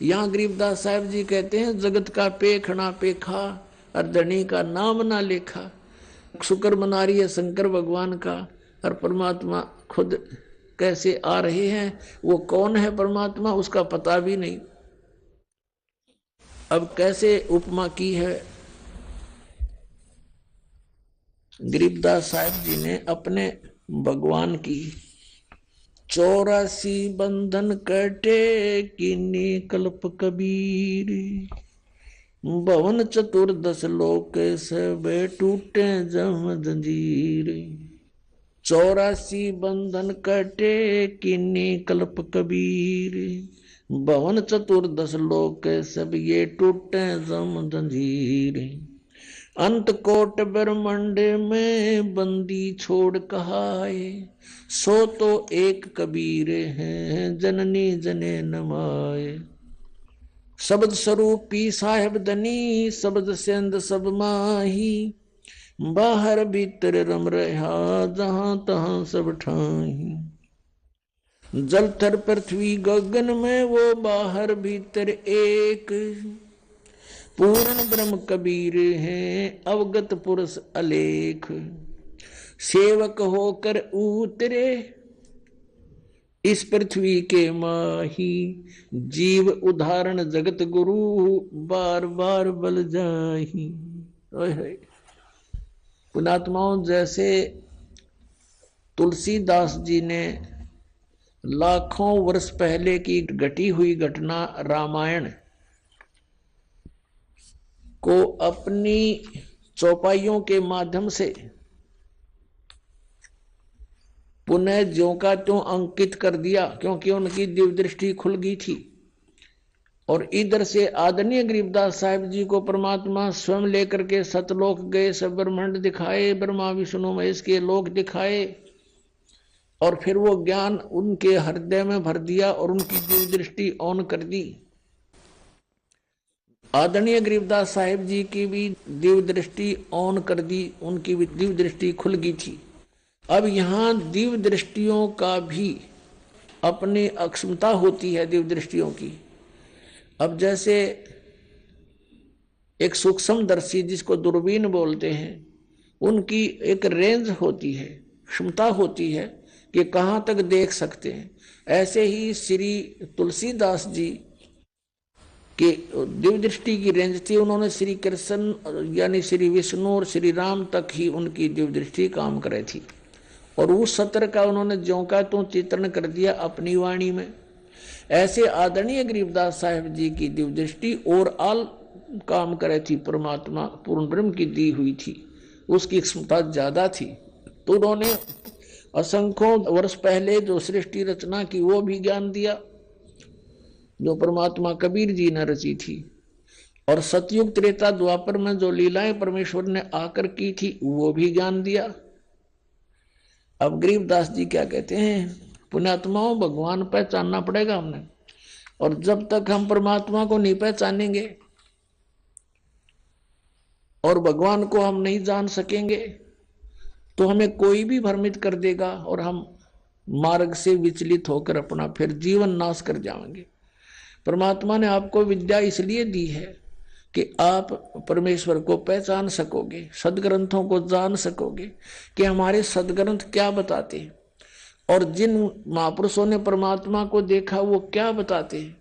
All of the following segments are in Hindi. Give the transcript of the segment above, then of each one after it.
यहाँ गरीबदास साहब जी कहते हैं जगत का पेखना पेखा और धनी का नाम ना लेखा। शुक्र मना रही है शंकर भगवान का, और परमात्मा खुद कैसे आ रहे हैं, वो कौन है परमात्मा उसका पता भी नहीं। अब कैसे उपमा की है गरीबदास साहब जी ने अपने भगवान की। 84 बंधन कटे किन्नी कल्प कबीर, भवन चतुर्दश लोक सब टूटे जम जंजीर। 84 बंधन कटे किन्नी कल्प कबीर, भवन चतुर्दश लोक सब ये टूटे जम जंजीर। अंत कोट ब्रह्मंड में बंदी छोड़ कहाए, सो तो एक कबीर हैं जननी जने नमाए। शब्द स्वरूपी साहेब दनी शब्द सेंद सब माही, बाहर भीतर रम रहा जहां तहां सब ठाही। जल थर पृथ्वी गगन में वो बाहर भीतर एक, पूर्ण ब्रह्म कबीर हैं अवगत पुरुष अलेख। सेवक होकर उतरे इस पृथ्वी के माही, जीव उदाहरण जगत गुरु बार बार बल जाही। पुणात्माओं, जैसे तुलसीदास जी ने लाखों वर्ष पहले की घटी हुई घटना रामायण को अपनी चौपाइयों के माध्यम से पुनः ज्यों का त्यों अंकित कर दिया, क्योंकि उनकी दिव्य दृष्टि खुल गई थी। और इधर से आदरणीय गरीबदास साहिब जी को परमात्मा स्वयं लेकर के सतलोक गए, सब ब्रह्मांड दिखाए, ब्रह्मा विष्णु महेश के लोक दिखाए, और फिर वो ज्ञान उनके हृदय में भर दिया और उनकी दिव्य दृष्टि ऑन कर दी। आदरणीय गरीबदास साहिब जी की भी दिव्य दृष्टि ऑन कर दी, उनकी भी दिव्य दृष्टि खुल गई थी। अब यहाँ दिव्य दृष्टियों का भी अपनी अक्षमता होती है, दिव्य दृष्टियों की। अब जैसे एक सूक्ष्मदर्शी जिसको दूरबीन बोलते हैं, उनकी एक रेंज होती है, क्षमता होती है कि कहाँ तक देख सकते हैं। ऐसे ही श्री तुलसीदास जी कि दिव्य दृष्टि की रेंज थी, उन्होंने श्री कृष्ण यानी श्री विष्णु और श्री राम तक ही उनकी दिव्य दृष्टि काम करे थी, और उस सत्र का उन्होंने ज्यों का त्यों चित्रण कर दिया अपनी वाणी में। ऐसे आदरणीय गरीबदास साहिब जी की दिव्य दृष्टि और आल काम करे थी, परमात्मा पूर्ण ब्रह्म की दी हुई थी, उसकी क्षमता ज्यादा थी। तो उन्होंने असंख्यों वर्ष पहले जो सृष्टि रचना की वो भी ज्ञान दिया, जो परमात्मा कबीर जी ने रची थी। और सतयुग त्रेता द्वापर में जो लीलाएं परमेश्वर ने आकर की थी वो भी ज्ञान दिया। अब गरीबदास जी क्या कहते हैं, पुण्यात्माओं, भगवान पहचानना पड़ेगा हमने, और जब तक हम परमात्मा को नहीं पहचानेंगे और भगवान को हम नहीं जान सकेंगे तो हमें कोई भी भ्रमित कर देगा और हम मार्ग से विचलित होकर अपना फिर जीवन नाश कर जाएंगे। परमात्मा ने आपको विद्या इसलिए दी है कि आप परमेश्वर को पहचान सकोगे, सदग्रंथों को जान सकोगे कि हमारे सदग्रंथ क्या बताते हैं, और जिन महापुरुषों ने परमात्मा को देखा वो क्या बताते हैं,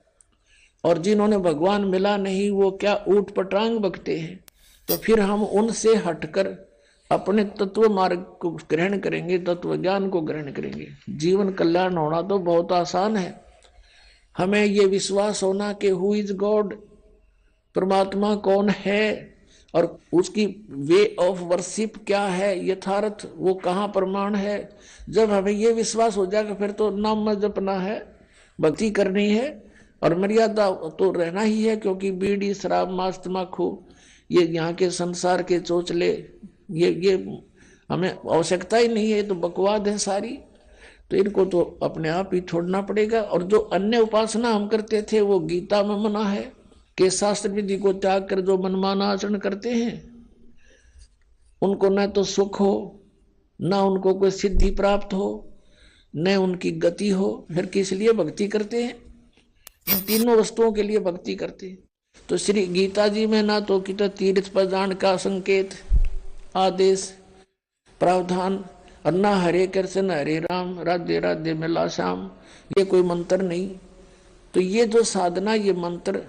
और जिन्होंने भगवान मिला नहीं वो क्या ऊट पटांग बकते हैं। तो फिर हम उनसे हटकर अपने तत्व मार्ग को ग्रहण करेंगे, तत्व ज्ञान को ग्रहण करेंगे। जीवन कल्याण होना तो बहुत आसान है। हमें ये विश्वास होना कि हु इज गॉड, परमात्मा कौन है और उसकी वे ऑफ वर्शिप क्या है, यथार्थ वो कहाँ प्रमाण है। जब हमें ये विश्वास हो जाएगा फिर तो नाम में जपना है, भक्ति करनी है, और मर्यादा तो रहना ही है, क्योंकि बीड़ी शराब मांस तम्बाकू ये यहाँ के संसार के चोचले ये हमें आवश्यकता ही नहीं है, तो बकवाद है सारी, तो इनको तो अपने आप ही छोड़ना पड़ेगा। और जो अन्य उपासना हम करते थे वो गीता में मना है कि शास्त्र विधि को त्याग कर जो मनमाना आचरण करते हैं उनको न तो सुख हो, न उनको कोई सिद्धि प्राप्त हो, न उनकी गति हो, फिर किस लिए भक्ति करते हैं। इन तीनों वस्तुओं के लिए भक्ति करते। तो श्री गीता जी में ना तो कि तीर्थ पर जान का संकेत आदेश प्रावधान और ना हरे कृष्ण हरे राम राधे राधे मिला श्याम, ये कोई मंत्र नहीं। तो ये जो साधना, ये मंत्र,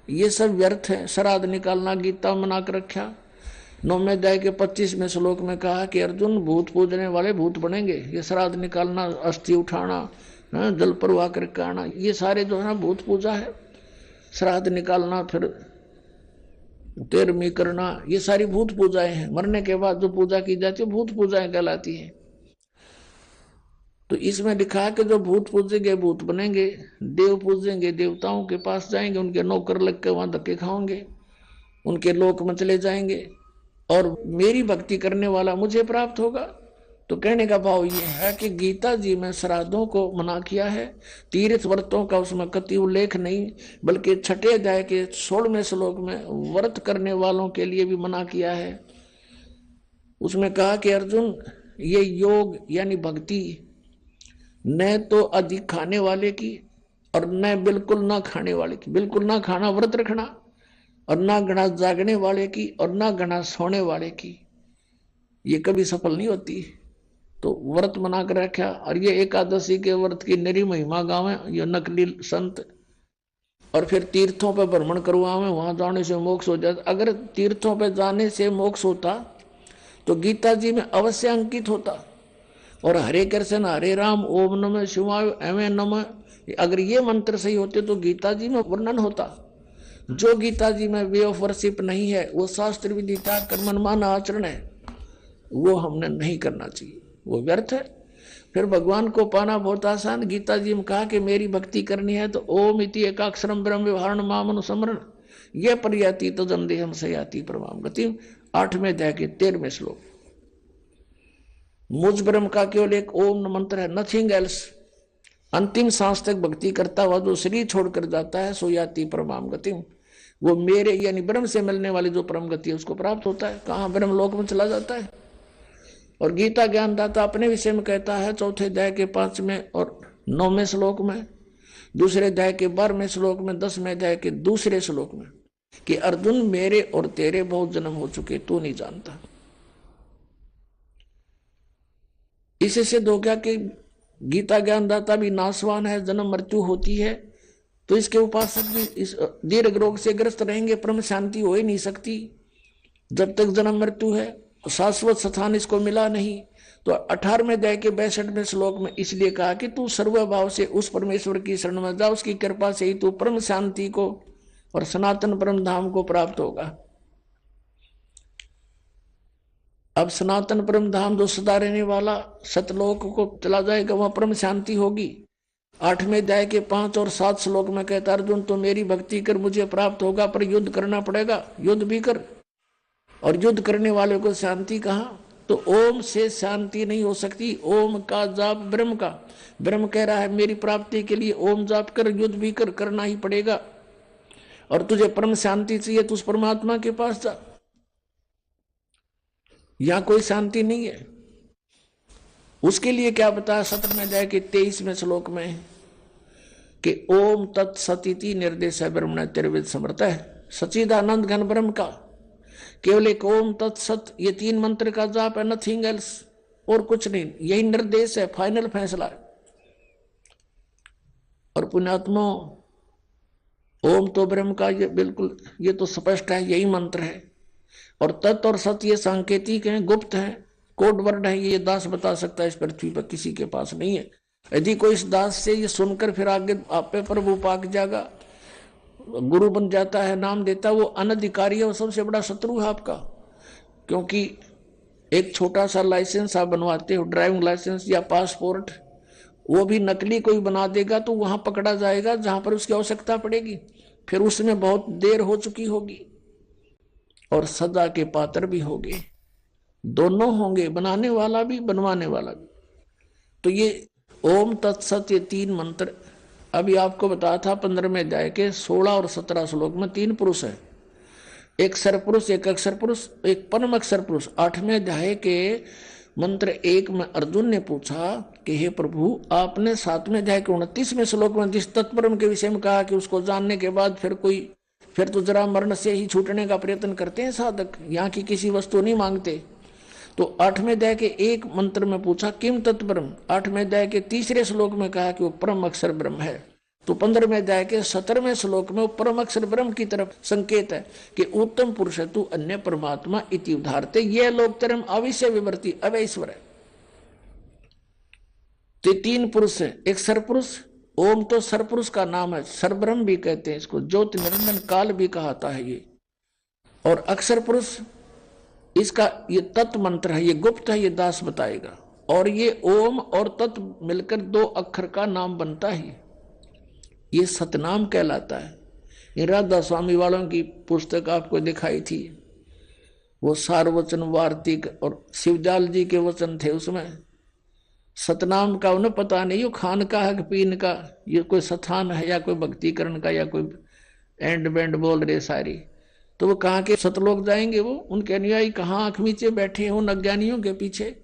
ये सब व्यर्थ है। श्राद्ध निकालना गीता मना कर रखा। 9वें अध्याय के 25वें श्लोक में कहा कि अर्जुन भूत पूजने वाले भूत बनेंगे। ये श्राद्ध निकालना, अस्थि उठाना, जल प्रवाह करके आना, ये सारे जो है भूत पूजा है। श्राद्ध निकालना, फिर तेरहवीं करना, ये सारी भूत पूजाएं हैं। मरने के बाद जो पूजा की जाती है भूत पूजाएं कहलाती है। तो इसमें लिखा है कि जो भूत पूजेंगे भूत बनेंगे, देव पूजेंगे देवताओं के पास जाएंगे, उनके नौकर लग के वहां धक्के खाओगे, उनके लोक में चले जाएंगे, और मेरी भक्ति करने वाला मुझे प्राप्त होगा। तो कहने का भाव ये है कि गीता जी में श्राद्धों को मना किया है, तीर्थ व्रतों का उसमें कति उल्लेख नहीं, बल्कि 6 अध्याय के 16वें श्लोक में व्रत करने वालों के लिए भी मना किया है। उसमें कहा कि अर्जुन, ये योग यानी भक्ति न तो अधिक खाने वाले की और न बिल्कुल ना खाने वाले की, बिल्कुल ना खाना व्रत रखना, और ना घना जागने वाले की और ना घना सोने वाले की, ये कभी सफल नहीं होती। तो व्रत मना कर रखा। और ये एकादशी के व्रत की नरी महिमा गावे ये नकली संत, और फिर तीर्थों पर भ्रमण करवावे, वहां जाने से मोक्ष हो जाता। अगर तीर्थों पर जाने से मोक्ष होता तो गीता जी में अवश्य अंकित होता, और हरे कृष्ण हरे राम ओम नमः शिवाय एवं नमः, अगर ये मंत्र सही होते तो गीता जी में वर्णन होता। जो गीता जी में वे ऑफ वर्शिप नहीं है, वो शास्त्र विदिता कर्ममान आचरण है, वो हमने नहीं करना चाहिए, वो व्यर्थ है। फिर भगवान को पाना बहुत आसान। गीता जी में कहा कि मेरी भक्ति करनी है तो ओम इति एकाक्षरम ब्रह्म व्यवहारण माम अनुस्मरण यह पर्याति तो जन्देहम सयाति परमाम गतिम। 8वें अध्याय के 13वें श्लोक। मुझ ब्रह्म का केवल एक ओम मंत्र है, नथिंग एल्स। अंतिम सांस तक भक्ति करता हुआ जो शरीर छोड़कर जाता है सो याति परमाम गतिम, वो मेरे यानी ब्रह्म से मिलने वाली जो परम गति है उसको प्राप्त होता है। कहाँ ब्रह्म लोक में चला जाता है। और गीता ज्ञानदाता अपने विषय में कहता है 4थे अध्याय के 5वें और 9वें श्लोक में, 2रे अध्याय के 12वें श्लोक में, 10वें अध्याय के 2रे श्लोक में कि अर्जुन मेरे और तेरे बहुत जन्म हो चुके, तू नहीं जानता। इससे सिद्ध हो गया कि गीता ज्ञानदाता भी नाशवान है, जन्म मृत्यु होती है। तो इसके उपासक भी इस दीर्घ रोग से ग्रस्त रहेंगे, परम शांति हो ही नहीं सकती जब तक जन्म मृत्यु है, शाश्वत स्थान इसको मिला नहीं। तो 18वें अध्याय के 62वें श्लोक में इसलिए कहा कि तू सर्वभाव से उस परमेश्वर की शरण में जा, उसकी कृपा से ही तू परम शांति को और सनातन परम धाम को प्राप्त होगा। अब सनातन परम धाम जो सदा रहने वाला सतलोक को चला जाएगा, वहां परम शांति होगी। 8वें अध्याय के 5 और 7 श्लोक में कहता अर्जुन तो मेरी भक्ति कर मुझे प्राप्त होगा, पर युद्ध करना पड़ेगा, युद्ध भी कर। और युद्ध करने वाले को शांति कहाँ? तो ओम से शांति नहीं हो सकती। ओम का जाप ब्रह्म का, ब्रह्म कह रहा है मेरी प्राप्ति के लिए ओम जाप कर, युद्ध भी कर, करना ही पड़ेगा। और तुझे परम शांति चाहिए तो उस परमात्मा के पास जा, यहां कोई शांति नहीं है। उसके लिए क्या बताया 17वें अध्याय के 23वें श्लोक में कि ओम तत्सती निर्देश है ब्रह्मण तिर्विद समर्थ है। सच्चिदानंद घन ब्रह्म का केवल एक ओम तत्सत, ये 3 मंत्र का जाप है, नथिंग एल्स, और कुछ नहीं। यही निर्देश है, फाइनल फैसला है। और पुण्यात्मा ओम तो ब्रह्म का ये बिल्कुल, ये तो स्पष्ट है, यही मंत्र है। और तत् और सत ये सांकेतिक हैं, गुप्त हैं, कोड वर्ड है, ये दास बता सकता है, इस पृथ्वी पर किसी के पास नहीं है। यदि कोई इस दास से ये सुनकर फिर आगे आप पे प्रभु पाक जाएगा, गुरु बन जाता है, नाम देता है, वो अनधिकारी है, वो सबसे बड़ा शत्रु है आपका। क्योंकि एक छोटा सा लाइसेंस आप बनवाते हो, ड्राइविंग लाइसेंस या पासपोर्ट, वो भी नकली कोई बना देगा तो वहां पकड़ा जाएगा जहां पर उसकी आवश्यकता पड़ेगी, फिर उसमें बहुत देर हो चुकी होगी और सजा के पात्र भी होंगे, दोनों होंगे, बनाने वाला भी बनवाने वाला भी। तो ये ओम तत्सत ये 3 मंत्र अभी आपको बताया था 15वें अध्याय के 16 और 17 श्लोक में 3 पुरुष है, एक सरपुरुष, एक अक्षर पुरुष, एक परम अक्षर पुरुष। 8वें अध्याय के मंत्र 1 में अर्जुन ने पूछा कि हे प्रभु, आपने 7वें अध्याय के 29वें श्लोक में जिस तत्परम के विषय में कहा कि उसको जानने के बाद फिर तो जरा मरण से ही छूटने का प्रयत्न करते हैं साधक, यहाँ की किसी वस्तु नहीं मांगते। तो 8वें अध्याय के 1 मंत्र में पूछा किम तत्परम, 8वें अध्याय के 3रे श्लोक में कहा कि वो परम अक्षर ब्रह्म है। तो 15वें अध्याय के 17वें श्लोक में वो परम अक्षर ब्रह्म की तरफ संकेत है कि उत्तम पुरुष तु अन्य परमात्मा इति उदाहरते ये लोकतरम अविश्य विवर्ती अवैश्वर है। तो 3 पुरुष है, एक सरपुरुष, ओम तो सरपुरुष का नाम है, सरब्रह्म भी कहते हैं इसको, ज्योति निरंजन काल भी कहता है ये। और अक्षर पुरुष, इसका ये तत्व मंत्र है, ये गुप्त है, ये दास बताएगा। और ये ओम और तत्व मिलकर 2 अक्षर का नाम बनता है, ये सतनाम कहलाता है। ये राधा स्वामी वालों की पुस्तक आपको दिखाई थी, वो सारवचन वार्तिक और शिवजाल जी के वचन थे, उसमें सतनाम का उन्हें पता नहीं, यो खान का है कि पीन का, ये कोई स्थान है या कोई भक्तिकरण का या कोई एंड बैंड बोल रहे सारी। तो वो कहाँ के सतलोक जाएंगे, वो उनके अनुयायी कहाँ आंख नीचे बैठे हैं उन अज्ञानियों के पीछे,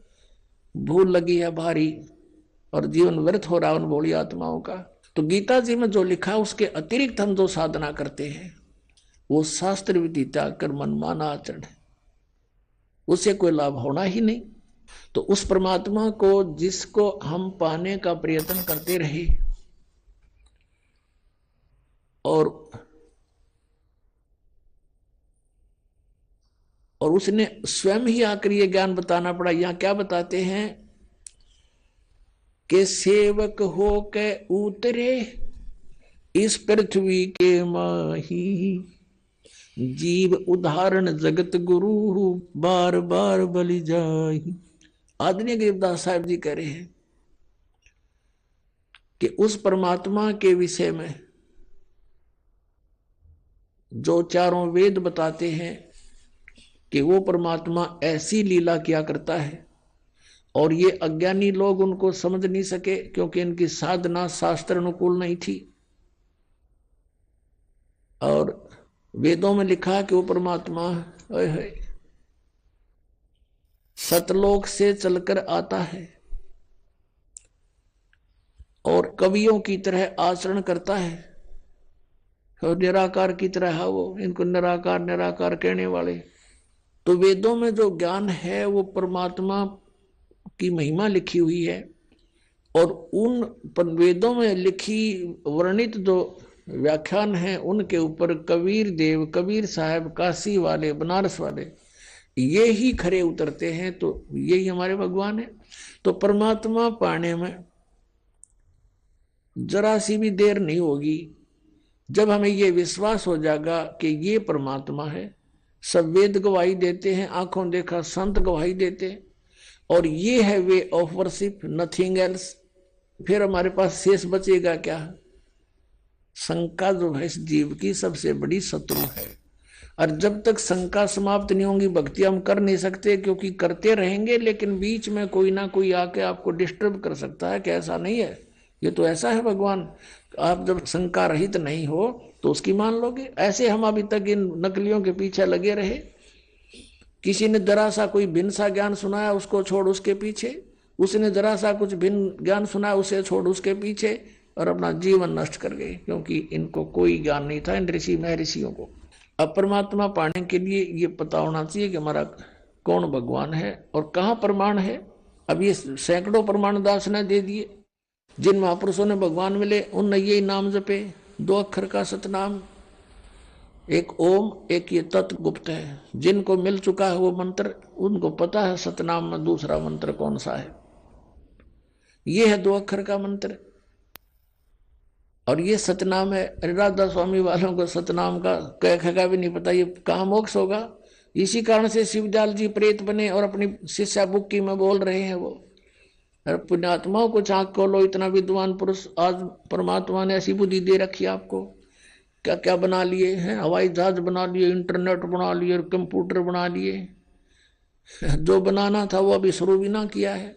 भूल लगी है भारी और जीवन व्यर्थ हो रहा उन भोली आत्माओं का। तो गीता जी में जो लिखा उसके अतिरिक्त हम जो साधना करते हैं वो शास्त्र विधि त्याग कर मनमाना आचरण है, उससे कोई लाभ होना ही नहीं। तो उस परमात्मा को जिसको हम पाने का प्रयत्न करते रहे और उसने स्वयं ही आकर ये ज्ञान बताना पड़ा। यहां क्या बताते हैं कि सेवक हो के उतरे इस पृथ्वी के माही, जीव उदाहरण जगत गुरु बार बार बलि जाहि। आदरणीय गरीबदास साहब जी कह रहे हैं कि उस परमात्मा के विषय में जो चारों वेद बताते हैं कि वो परमात्मा ऐसी लीला किया करता है और ये अज्ञानी लोग उनको समझ नहीं सके क्योंकि इनकी साधना शास्त्र अनुकूल नहीं थी। और वेदों में लिखा कि वो परमात्मा सतलोक से चलकर आता है और कवियों की तरह आचरण करता है और निराकार की तरह है वो, इनको निराकार निराकार कहने वाले। तो वेदों में जो ज्ञान है वो परमात्मा की महिमा लिखी हुई है और उन वेदों में लिखी वर्णित जो व्याख्यान है उनके ऊपर कबीर देव, कबीर साहब, काशी वाले, बनारस वाले ये ही खरे उतरते हैं। तो यही हमारे भगवान है। तो परमात्मा पाने में जरा सी भी देर नहीं होगी जब हमें ये विश्वास हो जाएगा कि ये परमात्मा है। सब वेद गवाही देते हैं, आंखों देखा संत गवाही देते हैं और ये है way of worship, nothing else. फिर हमारे पास शेष बचेगा क्या? शंका जो है इस जीव की सबसे बड़ी शत्रु है। और जब तक शंका समाप्त नहीं होंगी भक्ति हम कर नहीं सकते, क्योंकि करते रहेंगे लेकिन बीच में कोई ना कोई आके आपको डिस्टर्ब कर सकता है कि ऐसा नहीं है, ये तो ऐसा है भगवान। आप जब शंका रहित नहीं हो तो उसकी मान लोगे। ऐसे हम अभी तक इन नकलियों के पीछे लगे रहे। किसी ने जरा सा कोई भिन्न सा ज्ञान सुनाया उसको छोड़ उसके पीछे, उसने जरा सा कुछ भिन्न ज्ञान सुनाया उसे छोड़ उसके पीछे और अपना जीवन नष्ट कर गए, क्योंकि इनको कोई ज्ञान नहीं था इन ऋषि महर्षियों को। अब परमात्मा पाने के लिए ये पता होना चाहिए कि हमारा कौन भगवान है और कहाँ प्रमाण है। अब ये सैकड़ों प्रमाण दास ने दे दिए। जिन महापुरुषों ने भगवान मिले उनने यही नाम जपे, 2 अक्षर का सतनाम, एक ओम, एक ये तत्व गुप्त है। जिनको मिल चुका है वो मंत्र उनको पता है सतनाम में दूसरा मंत्र कौन सा है। ये है 2 अक्षर का मंत्र और ये सतनाम है। राधा स्वामी वालों को सतनाम का कह भी नहीं पता, ये कहाँ मोक्ष होगा। इसी कारण से शिवजाल जी प्रेत बने और अपनी शिष्या बुक्की में बोल रहे हैं वो, पुण्यात्माओं को आंख खोलो, इतना विद्वान पुरुष आज परमात्मा ने ऐसी बुद्धि दे रखी है आपको। क्या क्या बना लिए हैं, हवाई जहाज बना लिए, इंटरनेट बना लिए, कंप्यूटर बना लिए। जो बनाना था वो अभी शुरू भी ना किया है।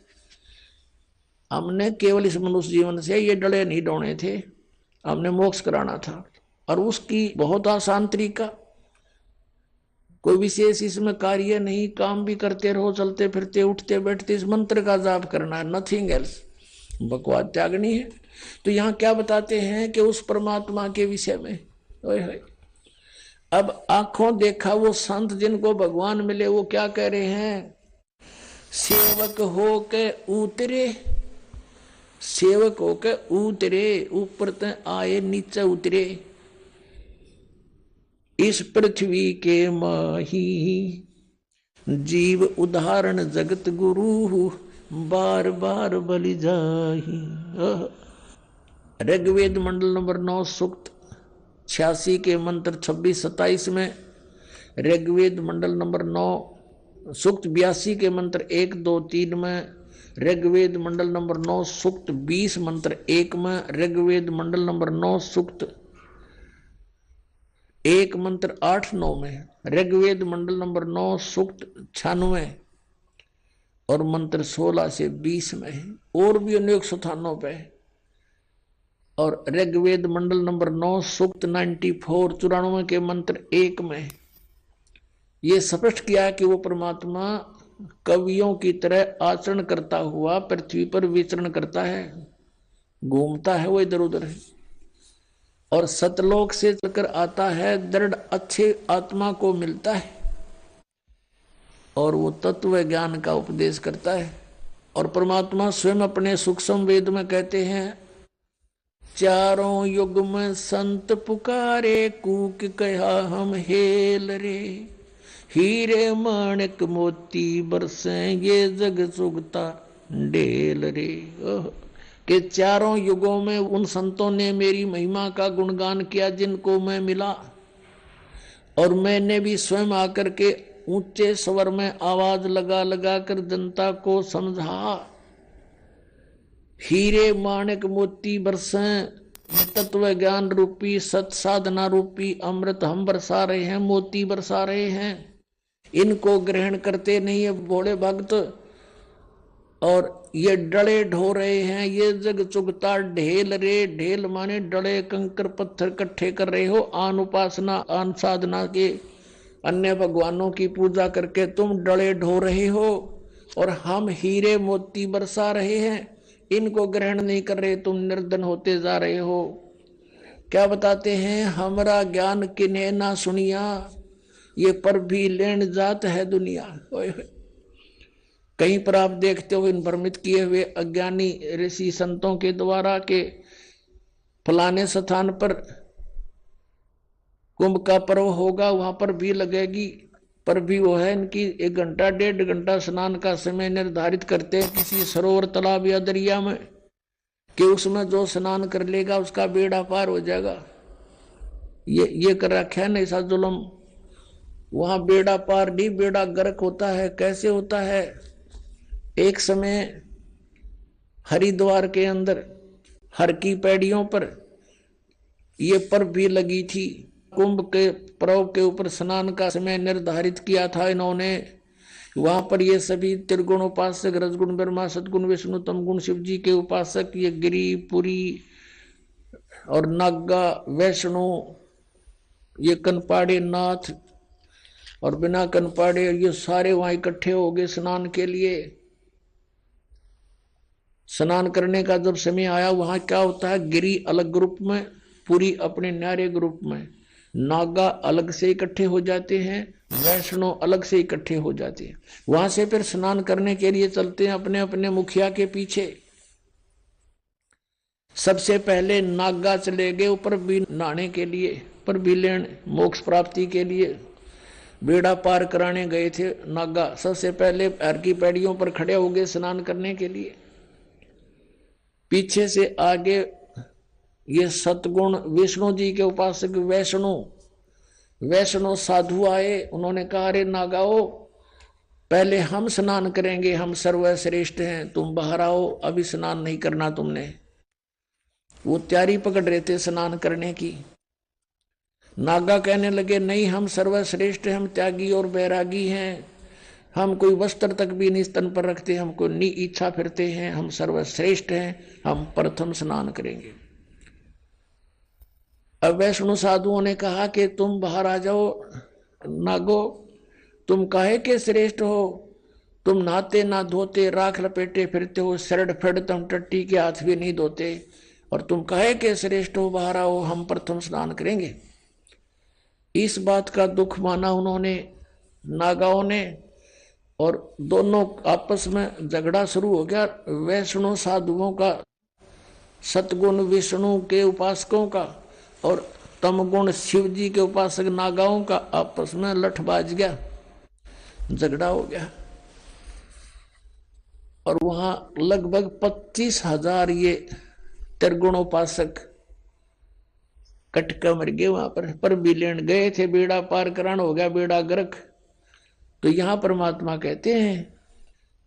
हमने केवल इस मनुष्य जीवन से ये डले नहीं डोने थे, हमने मोक्ष कराना था। और उसकी बहुत आसान तरीका, कोई विशेष इसमें कार्य नहीं, काम भी करते रहो, चलते फिरते उठते बैठते इस मंत्र का जाप करना है, नथिंग एल्स, बकवास त्यागनी है। तो यहाँ क्या बताते हैं कि उस परमात्मा के विषय में, ओए होए। अब आंखों देखा वो संत जिनको भगवान मिले वो क्या कह रहे हैं, सेवक हो के उतरे, सेवक हो के उतरे, ऊपर तक आए नीचे उतरे, इस पृथ्वी के माही जीव उदाहरण जगत गुरु, बार बार बलि जाही। ऋग्वेद मंडल नंबर 9 सूक्त 86 के मंत्र 26-27 में, ऋग्वेद मंडल नंबर 9 सूक्त 82 के मंत्र 1, 2, 3 में, ऋग्वेद मंडल नंबर 9 सूक्त 20 मंत्र 1 में, ऋग्वेद मंडल नंबर 9 सूक्त 1 मंत्र 8, 9 में, ऋग्वेद मंडल नंबर 9 सूक्त 96 और मंत्र 16 से 20 में है, और भी अनेक स्थानों पे। और ऋग्वेद मंडल नंबर 9 सूक्त 94 के मंत्र 1 में ये स्पष्ट किया कि वो परमात्मा कवियों की तरह आचरण करता हुआ पृथ्वी पर विचरण करता है, घूमता है वो इधर उधर, और सतलोक से चलकर आता है, दृढ़ अच्छे आत्मा को मिलता है और वो तत्व ज्ञान का उपदेश करता है। और परमात्मा स्वयं अपने सूक्ष्म वेद में कहते हैं, चारों युग में संत पुकारे, कूक कहा हम हेल रे, हीरे माणिक मोती बरसे ये जग सुगता ढेल रे। कि चारों युगों में उन संतों ने मेरी महिमा का गुणगान किया जिनको मैं मिला, और मैंने भी स्वयं आकर के ऊंचे स्वर में आवाज लगा लगा कर जनता को समझा, हीरे माणिक मोती बरसे, तत्व ज्ञान रूपी सत साधना रूपी अमृत हम बरसा रहे हैं, मोती बरसा रहे हैं, इनको ग्रहण करते नहीं है भोले भक्त, और ये डले ढो रहे हैं, ये जग चुगता ढेल रे, ढेल माने डले कंकर पत्थर इकट्ठे कर रहे हो, आन उपासना आन साधना के अन्य भगवानों की पूजा करके तुम डले ढो रहे हो, और हम हीरे मोती बरसा रहे हैं, इनको ग्रहण नहीं कर रहे, तुम निर्धन होते जा रहे हो। क्या बताते हैं, हमारा ज्ञान किन्हें ना सुनिया, ये पर भी लेन जात है दुनिया। कहीं पर आप देखते हो इन भ्रमित किए हुए अज्ञानी ऋषि संतों के द्वारा के फलाने स्थान पर कुंभ का पर्व होगा, वहां पर भी लगेगी, पर भी वो है इनकी 1 घंटा 1.5 घंटा स्नान का समय निर्धारित करते हैं किसी सरोवर तालाब या दरिया में, कि उसमें जो स्नान कर लेगा उसका बेड़ा पार हो जाएगा। ये कर रखा है ना ऐसा जुल्म, वहां बेड़ा पार नहीं, बेड़ा गर्क होता है। कैसे होता है, एक समय हरिद्वार के अंदर हर की पैड़ियों पर ये पर्व भी लगी थी, कुंभ के पर्व के ऊपर स्नान का समय निर्धारित किया था इन्होंने। वहां पर ये सभी त्रिगुण उपासक, रजगुण ब्रह्मा, सदगुण विष्णु, तमगुण शिव जी के उपासक, ये गिरी पुरी और नागा वैष्णो, ये कनपाड़े नाथ और बिना कनपाड़े, ये सारे वहां इकट्ठे हो गए स्नान के लिए। स्नान करने का जब समय आया, वहां क्या होता है, गिरी अलग ग्रुप में, पुरी अपने न्यारे ग्रुप में, नागा अलग से इकट्ठे हो जाते हैं, वैष्णो अलग से इकट्ठे हो जाते हैं। वहां से फिर स्नान करने के लिए चलते हैं अपने अपने मुखिया के पीछे। सबसे पहले नागा चले गए ऊपर भी नहाने के लिए, पर भी लेन मोक्ष प्राप्ति के लिए बेड़ा पार कराने गए थे नागा। सबसे पहले हर की पैड़ियों पर खड़े हो गए स्नान करने के लिए। पीछे से आगे ये सतगुण विष्णु जी के उपासक वैष्णो साधु आए। उन्होंने कहा, अरे नागाओ, पहले हम स्नान करेंगे, हम सर्वश्रेष्ठ हैं, तुम बाहर आओ, अभी स्नान नहीं करना तुमने। वो तैयारी पकड़ रहे थे स्नान करने की। नागा कहने लगे, नहीं, हम सर्वश्रेष्ठ हैं, हम त्यागी और बैरागी हैं, हम कोई वस्त्र तक भी नहीं स्तन पर रखते, हमको नी इच्छा फिरते हैं, हम सर्वश्रेष्ठ हैं, हम प्रथम स्नान करेंगे। अब वैष्णो साधुओं ने कहा कि तुम बाहर आ जाओ नागो, तुम काहे के श्रेष्ठ हो, तुम नहाते ना धोते, राख लपेटे फिरते हो, सरड फड़ तुम टट्टी के हाथ भी नहीं धोते, और तुम काहे के श्रेष्ठ हो, बाहर आओ हम प्रथम स्नान करेंगे। इस बात का दुख माना उन्होंने नागाओं ने, और दोनों आपस में झगड़ा शुरू हो गया। वैष्णव साधुओं का, सतगुण विष्णु के उपासकों का, और तमगुण शिव जी के उपासक नागाओं का आपस में लठ बाज गया, झगड़ा हो गया। और वहां लगभग 25,000 ये त्रिगुणोपासक कटका मर गए वहां पर भी लेन गए थे, बेड़ा पार करान हो गया, बेड़ा गर्क। तो यहां परमात्मा कहते हैं,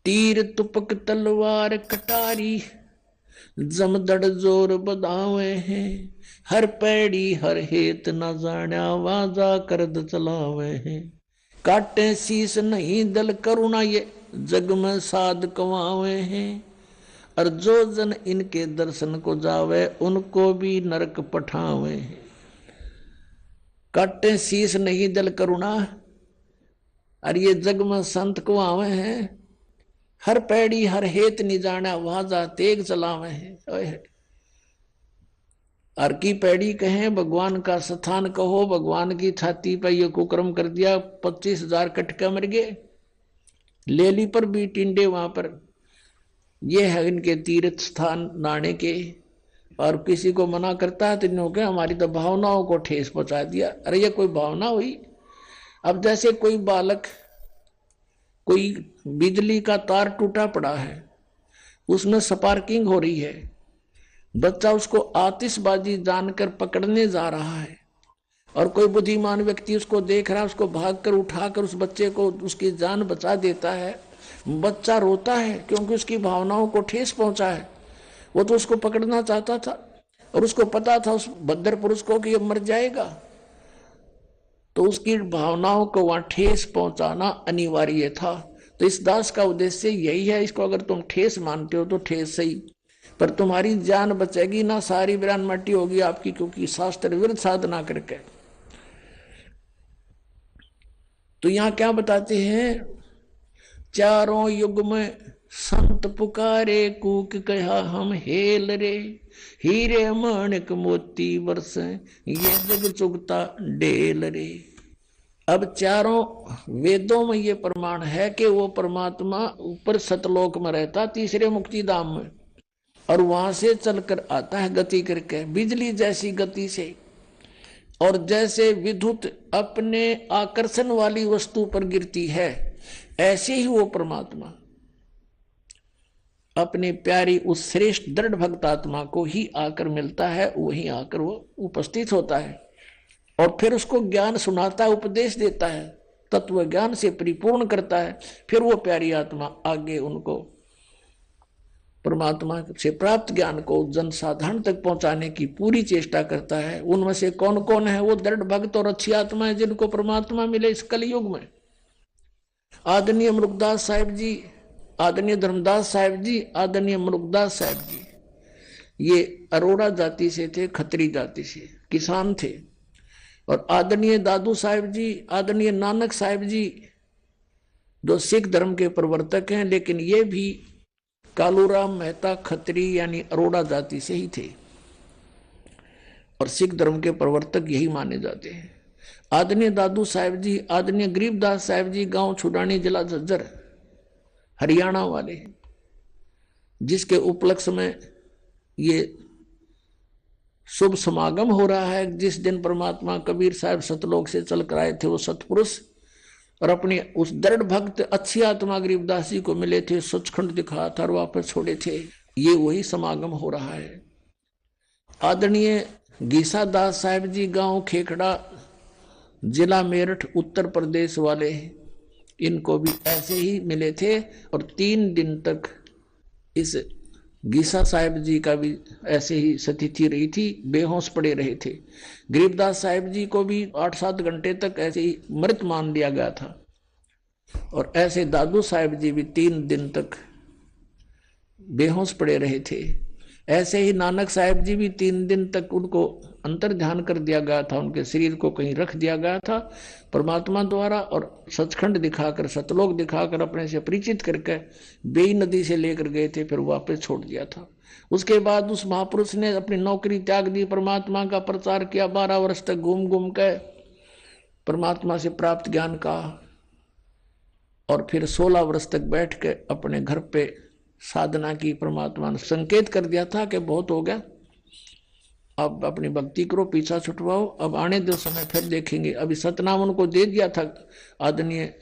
तीर तुपक तलवार कटारी जमदड़ जोर बदावे हैं, हर पैड़ी हर हेत न जाना वाजा करद चलावे हैं, काटे शीस नहीं दल करुणा ये जग में साध कमावे हैं, और जो जन इनके दर्शन को जावे उनको भी नरक पठावे हैं। काटे शीस नहीं दल करुणा, और ये जग में संत को आवे हैं, हर पैड़ी हर हेत नहीं जाना वाजा तेग चलावे हैं। हर की पैड़ी कहें भगवान का स्थान कहो, भगवान की छाती पर ये कुकर्म कर दिया, 25,000 कटका मर गए। लेली पर भी टिंडे वहां पर, ये है इनके तीर्थ स्थान नाने के, और किसी को मना करता है तो इन्होंने हमारी तो भावनाओं को ठेस पहुंचा दिया। अरे ये कोई भावना हुई? अब जैसे कोई बालक, कोई बिजली का तार टूटा पड़ा है, उसमें स्पार्किंग हो रही है, बच्चा उसको आतिशबाजी जानकर पकड़ने जा रहा है, और कोई बुद्धिमान व्यक्ति उसको देख रहा है, उसको भागकर उठाकर उस बच्चे को उसकी जान बचा देता है। बच्चा रोता है क्योंकि उसकी भावनाओं को ठेस पहुंचा है। वो तो उसको पकड़ना चाहता था, और उसको पता था उस बद्दर पुरुष को कि ये मर जाएगा, तो उसकी भावनाओं को वहां ठेस पहुंचाना अनिवार्य था। तो इस दास का उद्देश्य यही है, इसको अगर तुम ठेस मानते हो तो ठेस सही, पर तुम्हारी जान बचेगी ना, सारी वीरान मट्टी होगी आपकी, क्योंकि शास्त्र विरुद्ध साधना करके। तो यहां क्या बताते हैं, चारों युग में संत पुकारे, कूक कहा हम हेल रे, हीरे माणिक मोती वर्ष ये जग चुगता डेल रे। अब चारों वेदों में ये प्रमाण है कि वो परमात्मा ऊपर सतलोक में रहता, तीसरे मुक्ति धाम में, और वहां से चलकर आता है गति करके, बिजली जैसी गति से। और जैसे विद्युत अपने आकर्षण वाली वस्तु पर गिरती है, ऐसे ही वो परमात्मा अपने प्यारी उस श्रेष्ठ दृढ़ भक्त आत्मा को ही आकर मिलता है, वहीं आकर वो उपस्थित होता है, और फिर उसको ज्ञान सुनाता है, उपदेश देता है, तत्व ज्ञान से परिपूर्ण करता है। फिर वो प्यारी आत्मा आगे उनको परमात्मा से प्राप्त ज्ञान को जनसाधारण तक पहुंचाने की पूरी चेष्टा करता है। उनमें से कौन कौन है वो दृढ़ भक्त और अच्छी आत्माएं जिनको परमात्मा मिले इस कलयुग में? आदरणीय मुरुगदास साहिब जी, आदरणीय धर्मदास साहिब जी, आदरणीय मुरुगदास साहिब जी, ये अरोड़ा जाति से थे, खत्री जाति से, किसान थे। और आदरणीय दादू साहिब जी, आदरणीय नानक साहिब जी, जो सिख धर्म के प्रवर्तक हैं, लेकिन ये भी कालूराम मेहता खत्री यानी अरोड़ा जाति से ही थे, और सिख धर्म के प्रवर्तक यही माने जाते हैं। आदरणीय दादू साहिब जी, आदरणीय गरीबदास साहिब जी, गांव छुडानी, जिला झज्जर, हरियाणा वाले, जिसके उपलक्ष्य में ये शुभ समागम हो रहा है। जिस दिन परमात्मा कबीर साहब सतलोक से चल कर आए थे, वो सतपुरुष, और अपने उस दृढ़ भक्त अच्छी आत्मा गरीबदास जी को मिले थे, सचखंड दिखाया था और वापस छोड़े थे, ये वही समागम हो रहा है। आदरणीय गीसा दास साहिब जी, गांव खेखड़ा, जिला मेरठ, उत्तर प्रदेश वाले, इनको भी ऐसे ही मिले थे, और 3 दिन तक इस गीसा साहिब जी का भी ऐसे ही स्थिति रही थी, बेहोश पड़े रहे थे। गरीबदास साहिब जी को भी 8-7 घंटे तक ऐसे ही मृत मान लिया गया था, और ऐसे दादू साहिब जी भी 3 दिन तक बेहोश पड़े रहे थे। ऐसे ही नानक साहिब जी भी 3 दिन तक उनको अंतर ध्यान कर दिया गया था, उनके शरीर को कहीं रख दिया गया था परमात्मा द्वारा, और सचखंड दिखाकर, सतलोक दिखाकर, अपने से परिचित करके बेई नदी से लेकर गए थे, फिर वापस छोड़ दिया था। उसके बाद उस महापुरुष ने अपनी नौकरी त्याग दी, परमात्मा का प्रचार किया, 12 वर्ष तक घूम घूम के परमात्मा से प्राप्त ज्ञान का, और फिर 16 वर्ष तक बैठ के अपने घर पे साधना की। परमात्मा ने संकेत कर दिया था कि बहुत हो गया, अब अपनी भक्ति करो, पीछा छुटवाओ, अब आने दो समय, फिर देखेंगे। अभी सतनाम उनको दे दिया था आदरणीय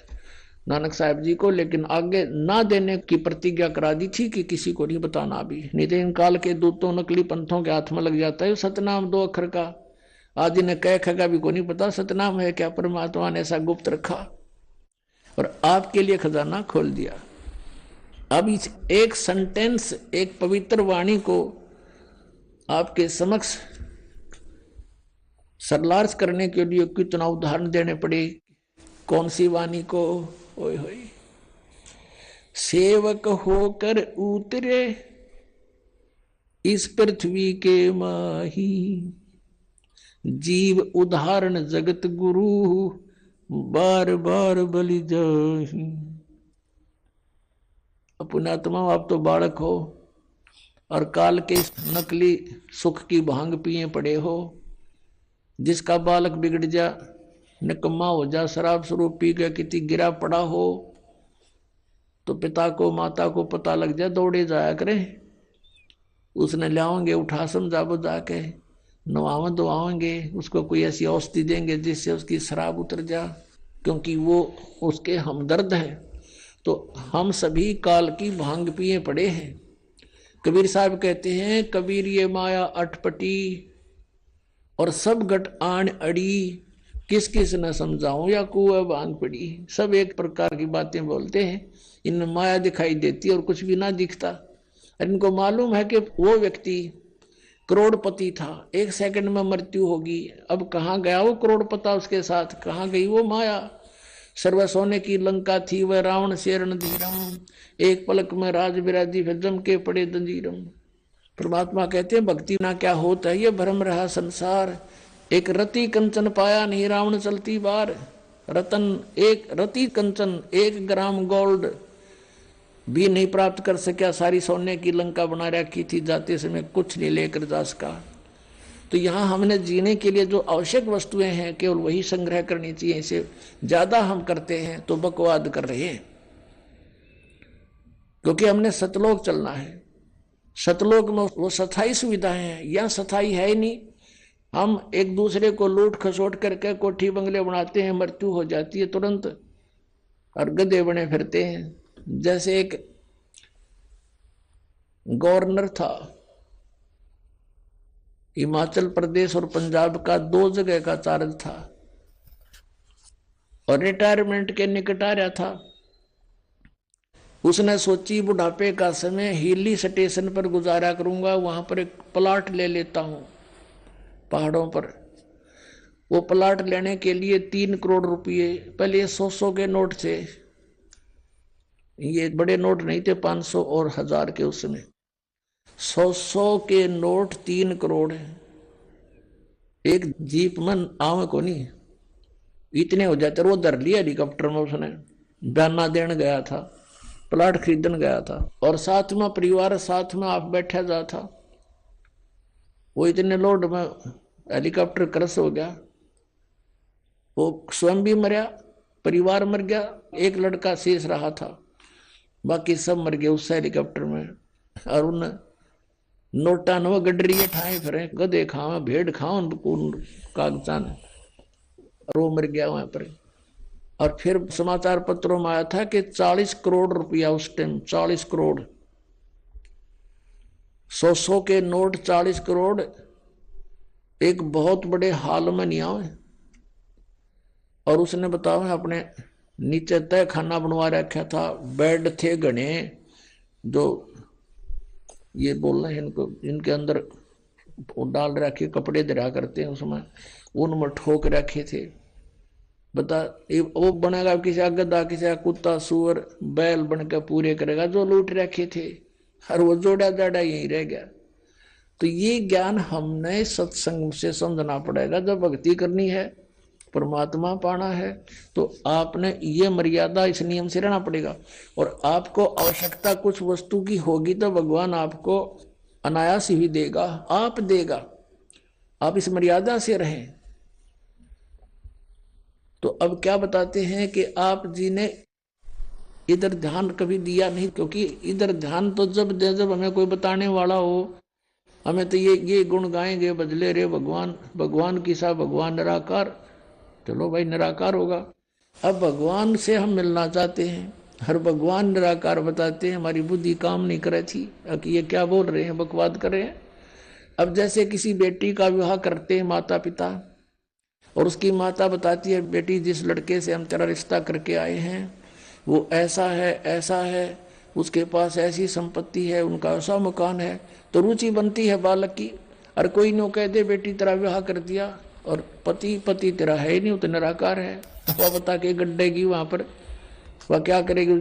नानक साहब जी को, लेकिन आगे ना देने की प्रतिज्ञा करा दी थी कि किसी को नहीं बताना अभी, नहीं तो इन काल के दूतों नकली पंथों के हाथ में लग जाता है सतनाम 2 अक्षर का। आदि ने कह खगा भी को नहीं पता सतनाम है क्या, परमात्मा ने ऐसा गुप्त रखा और आपके लिए खजाना खोल दिया। अब इस एक सेंटेंस, एक पवित्र वाणी को आपके समक्ष सरलार्थ करने के लिए कितना उदाहरण देने पड़े। कौन सी वाणी को? ओए होए, सेवक होकर उतरे इस पृथ्वी के माही, जीव उदाहरण जगत गुरु, बार बार बलि जाहि। पुण्यात्मा, आप तो बालक हो और काल के नकली सुख की भांग पिए पड़े हो। जिसका बालक बिगड़ जा, निकम्मा हो जा, शराब स्वरूप पी के किसी गिरा पड़ा हो, तो पिता को माता को पता लग जाए, दौड़े जाया करे, उसने लाओगे उठा समझा बुझा के, नवाव दुआओगे, उसको कोई ऐसी औषधि देंगे जिससे उसकी शराब उतर जा, क्योंकि वो उसके हमदर्द हैं। तो हम सभी काल की भांग पिए पड़े हैं। कबीर साहब कहते हैं, कबीर ये माया अटपटी और सब गट आन अड़ी, किस किस न समझाऊं या कुआ भांग पड़ी। सब एक प्रकार की बातें बोलते हैं, इनमें माया दिखाई देती है और कुछ भी ना दिखता। इनको मालूम है कि वो व्यक्ति करोड़पति था, 1 सेकंड में मृत्यु होगी। अब कहाँ गया वो करोड़पता, उसके साथ कहाँ गई वो माया। सर्व सोने की लंका थी वह रावण से रणधीरम, एक पलक में राज विराजी फिर जम के पड़े दंजीरम। परमात्मा कहते हैं भक्ति ना क्या होता है, ये भ्रम रहा संसार। एक रति कंचन पाया नहीं रावण चलती बार, रतन एक रति कंचन 1 ग्राम गोल्ड भी नहीं प्राप्त कर सका, सारी सोने की लंका बना रखी थी, जाते समय कुछ नहीं लेकर जा सका। तो यहाँ हमने जीने के लिए जो आवश्यक वस्तुएं हैं केवल वही संग्रह करनी चाहिए। इसे ज्यादा हम करते हैं तो बकवाद कर रहे हैं, क्योंकि हमने सतलोक चलना है। सतलोक में वो सथाई सुविधाएं हैं, यहाँ सथाई है ही नहीं। हम एक दूसरे को लूट खसोट करके कोठी बंगले बनाते हैं, मृत्यु हो जाती है तुरंत और गधे बने फिरते हैं। जैसे एक गवर्नर था हिमाचल प्रदेश और पंजाब का, 2 जगह का चार्ज था और रिटायरमेंट के निकट आ रहा था। उसने सोची बुढ़ापे का समय हिली स्टेशन पर गुजारा करूंगा, वहां पर एक प्लाट ले लेता हूं पहाड़ों पर। वो प्लाट लेने के लिए 3 करोड़ रुपये, पहले 100 के नोट थे, ये बड़े नोट नहीं थे, 500 और 1000 के। उसमें 100 के नोट 3 करोड़, एक जीप में आवे को नहीं, इतने हो जाते। वो धर लिया हेलीकॉप्टर में, उसने बयाना देने गया था, प्लाट खरीदन गया था, और साथ में परिवार साथ में आप बैठा जा था। वो इतने लोड में हेलीकॉप्टर क्रश हो गया, वो स्वयं भी मरा, परिवार मर गया, एक लड़का शेष रहा था, बाकी सब मर गए उस हेलीकॉप्टर में। और उन नोटा न गडरिए ठाए फिर गधे खाओ भेड़ खाओ कागजान, और वो मर गया वहां पर। और फिर समाचार पत्रों में आया था कि 40 करोड़ रुपया उस टाइम, 40 करोड़, 100 के नोट 40 करोड़, एक बहुत बड़े हाल में नहीं आए। और उसने बताओ अपने नीचे तय खाना बनवा रखा था, बेड थे घने, जो ये बोल रहे हैं इनको, इनके अंदर डाल रखे कपड़े दरा करते हैं उसमें, उनमें ठोक रखे थे। बता वो बनेगा किसी गधा, किसी कुत्ता, सुअर, बैल बनकर पूरे करेगा जो लूट रखे थे, और वो जोड़ा जाड़ा यही रह गया। तो ये ज्ञान हमने सत्संग से समझना पड़ेगा। जब भक्ति करनी है, परमात्मा पाना है, तो आपने ये मर्यादा, इस नियम से रहना पड़ेगा। और आपको आवश्यकता कुछ वस्तु की होगी तो भगवान आपको अनायास ही देगा, आप देगा। आप इस मर्यादा से रहें। तो अब क्या बताते हैं कि आप जी ने इधर ध्यान कभी दिया नहीं, क्योंकि इधर ध्यान तो जब हमें कोई बताने वाला हो, हमें तो ये गुण गाएंगे, बदले रे भगवान, भगवान की सा भगवान निराकार। चलो भाई निराकार होगा। अब भगवान से हम मिलना चाहते हैं, हर भगवान निराकार बताते हैं, हमारी बुद्धि काम नहीं करे थी कि ये क्या बोल रहे हैं, बकवाद कर रहे हैं। अब जैसे किसी बेटी का विवाह करते हैं माता पिता, और उसकी माता बताती है, बेटी जिस लड़के से हम तेरा रिश्ता करके आए हैं वो ऐसा है, उसके पास ऐसी संपत्ति है, उनका ऐसा मकान है। तो रुचि बनती है बालक की। और कोई नो कह दे बेटी तेरा विवाह कर दिया, और पति तेरा है ही नहीं, वो तो निराकार है, वह बता के गड्ढे की वहां पर वह क्या करेगी।